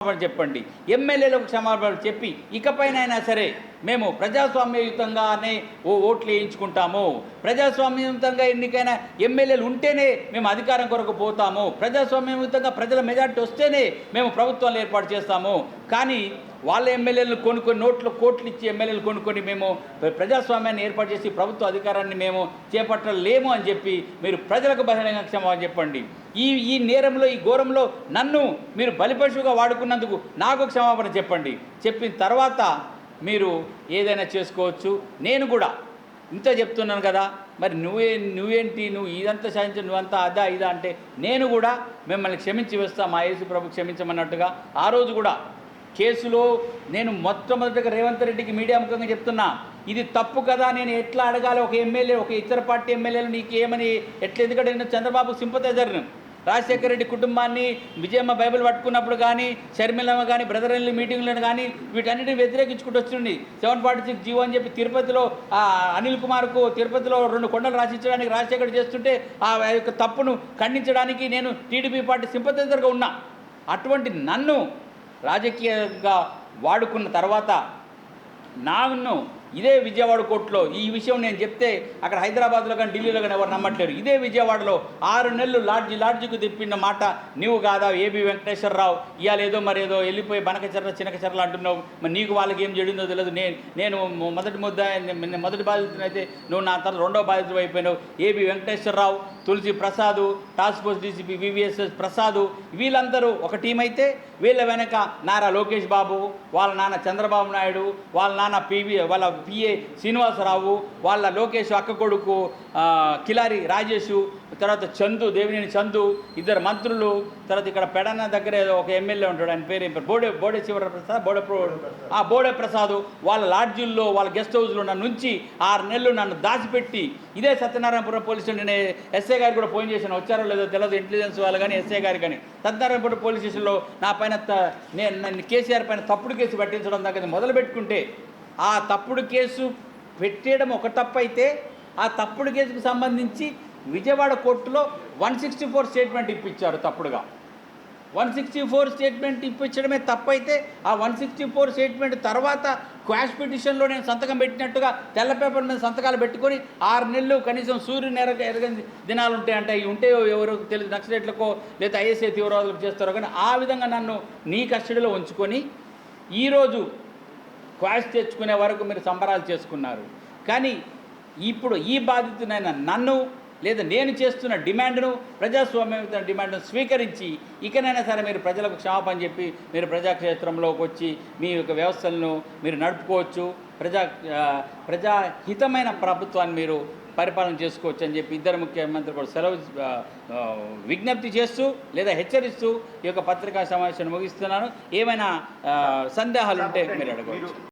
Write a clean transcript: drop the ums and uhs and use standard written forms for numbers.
చెప్పండి, ఎమ్మెల్యేలకు క్షమాపణ చెప్పి ఇకపైనైనా సరే మేము ప్రజాస్వామ్యయుతంగానే ఓట్లు వేయించుకుంటాము, ప్రజాస్వామ్యయుతంగా ఎన్నికైన ఎమ్మెల్యేలు ఉంటేనే మేము అధికారం కొరకు పోతాము, ప్రజాస్వామ్యయుతంగా ప్రజల మెజార్టీ వస్తేనే మేము ప్రభుత్వాలు ఏర్పాటు చేస్తాము. కానీ వాళ్ళ ఎమ్మెల్యేలను కొనుక్కొని నోట్లో కోట్లు ఇచ్చి ఎమ్మెల్యేలు కొనుక్కొని మేము ప్రజాస్వామ్యాన్ని ఏర్పాటు చేసి ప్రభుత్వ అధికారాన్ని మేము చేపట్టలేము అని చెప్పి మీరు ప్రజలకు బహిరంగ క్షమాపణ చెప్పండి. ఈ నేరంలో, ఈ ఘోరంలో నన్ను మీరు బలిపశువుగా వాడుకున్నందుకు నాకు క్షమాపణ చెప్పండి. చెప్పిన తర్వాత మీరు ఏదైనా చేసుకోవచ్చు. నేను కూడా ఇంత చెప్తున్నాను కదా, మరి నువ్వేంటి ఇదంతా సాధించు, నువ్వంతా అదా ఇదా అంటే నేను కూడా మిమ్మల్ని క్షమించి వేస్తా, మా యేసు ప్రభు క్షమించమన్నట్టుగా ఆ రోజు కూడా కేసులో నేను మొట్టమొదటిగా రేవంత్ రెడ్డికి మీడియా ముఖంగా చెప్తున్నా, ఇది తప్పు కదా, నేను ఎట్లా అడగాలి ఒక ఎమ్మెల్యే, ఒక ఇతర పార్టీ ఎమ్మెల్యేలు నీకు ఏమని ఎట్లా, ఎందుకంటే నేను చంద్రబాబు సింపథైజర్ను, రాజశేఖర రెడ్డి కుటుంబాన్ని విజయమ్మ బైబిల్ పట్టుకున్నప్పుడు కానీ, షర్మిలమ్మ కానీ, బ్రదర్ ఎల్లి మీటింగ్లను కానీ వీటన్నిటిని వ్యతిరేకించుకుంటూ వస్తుంది. 746 జీవో అని చెప్పి తిరుపతిలో అనిల్ కుమార్కు తిరుపతిలో 2 కొండలు రాసించడానికి రాజశేఖర్ చేస్తుంటే ఆ యొక్క తప్పును ఖండించడానికి నేను టీడీపీ పార్టీ సింపథైజర్గా ఉన్నా. అటువంటి నన్ను రాజకీయంగా వాడుకున్న తర్వాత నన్ను ఇదే విజయవాడ కోర్టులో ఈ విషయం నేను చెప్తే అక్కడ హైదరాబాద్లో కానీ ఢిల్లీలో కానీ ఎవరు నమ్మట్లేరు. ఇదే విజయవాడలో 6 నెలలు లాడ్జికు తిప్పిన మాట నువ్వు కాదా, ఏబి వెంకటేశ్వరరావు, ఇవాళ ఏదో మరేదో వెళ్ళిపోయి బనకచర్ర చినకచర్రలు అంటున్నావు, మరి నీకు వాళ్ళకి ఏం జరిగిందో తెలియదు. నేను మొదటి బాధితునైతే నువ్వు నా తర్వాత రెండో బాధితుడు అయిపోయినావు. AB Venkateswararao, Tulasi Prasad, task force DCP VVSS Prasad, వీళ్ళందరూ ఒక టీం అయితే వీళ్ళ వెనక నారా లోకేష్ బాబు, వాళ్ళ నాన్న చంద్రబాబు నాయుడు, వాళ్ళ నాన్న వాళ్ళ పిఏ శ్రీనివాసరావు, వాళ్ళ లోకేష్ అక్క కొడుకు కిలారి రాజేషు, తర్వాత చందు, దేవినేని చందు, 2 మంత్రులు, తర్వాత ఇక్కడ పెడన దగ్గర ఒక ఎమ్మెల్యే ఉంటాడు, ఆయన పేరు బోడే శివప్రసాద్, బోడే ప్రసాద్, వాళ్ళ లాడ్జీల్లో వాళ్ళ గెస్ట్ హౌస్లో నన్ను ఉంచి 6 నెలలు నన్ను దాచిపెట్టి ఇదే సత్యనారాయణపురం పోలీస్ స్టేషన్, నేను ఎస్ఐ గారికి కూడా ఫోన్ చేశాను, వచ్చారో లేదో తెలియదు, ఇంటెలిజెన్స్ వాళ్ళు కానీ ఎస్ఐ గారు కానీ. సత్యనారాయణపురం పోలీస్ స్టేషన్లో నా పైన నన్ను కేసీఆర్ పైన తప్పుడు కేసు పెట్టించడం దగ్గర మొదలు పెట్టుకుంటే ఆ తప్పుడు కేసు పెట్టేయడం ఒక తప్పు అయితే, ఆ తప్పుడు కేసుకు సంబంధించి విజయవాడ కోర్టులో 164 స్టేట్మెంట్ ఇప్పించారు తప్పుడుగా. 164 స్టేట్మెంట్ ఇప్పించడమే తప్పైతే ఆ 164 స్టేట్మెంట్ తర్వాత క్వాష్ పిటిషన్లో నేను సంతకం పెట్టినట్టుగా తెల్ల పేపర్ మీద సంతకాలు పెట్టుకొని 6 నెలలు కనీసం సూర్యుని ఎరగని దినాలు ఉంటాయంటే ఇవి ఉంటాయో ఎవరో తెలియదు, నక్సలైట్లకో లేదా ఐఎస్ఐ తీవ్రవాదులకు చేస్తారో. కానీ ఆ విధంగా నన్ను నీ కస్టడీలో ఉంచుకొని ఈరోజు క్వాష్ తెచ్చుకునే వరకు మీరు సంబరాలు చేసుకున్నారు. కానీ ఇప్పుడు ఈ బాధితునైన నన్ను లేదా నేను చేస్తున్న డిమాండ్ను, ప్రజాస్వామ్య డిమాండ్ను స్వీకరించి ఇకనైనా సరే మీరు ప్రజలకు క్షమాపణ చెప్పి మీరు ప్రజాక్షేత్రంలోకి వచ్చి మీ యొక్క వ్యవస్థలను మీరు నడుపుకోవచ్చు, ప్రజాహితమైన ప్రభుత్వాన్ని మీరు పరిపాలన చేసుకోవచ్చు అని చెప్పి 2 ముఖ్యమంత్రులు కూడా విజ్ఞప్తి చేస్తూ లేదా హెచ్చరిస్తూ ఈ యొక్క పత్రికా సమావేశాన్ని ముగిస్తున్నాను. ఏమైనా సందేహాలు ఉంటే మీరు అడగవచ్చు.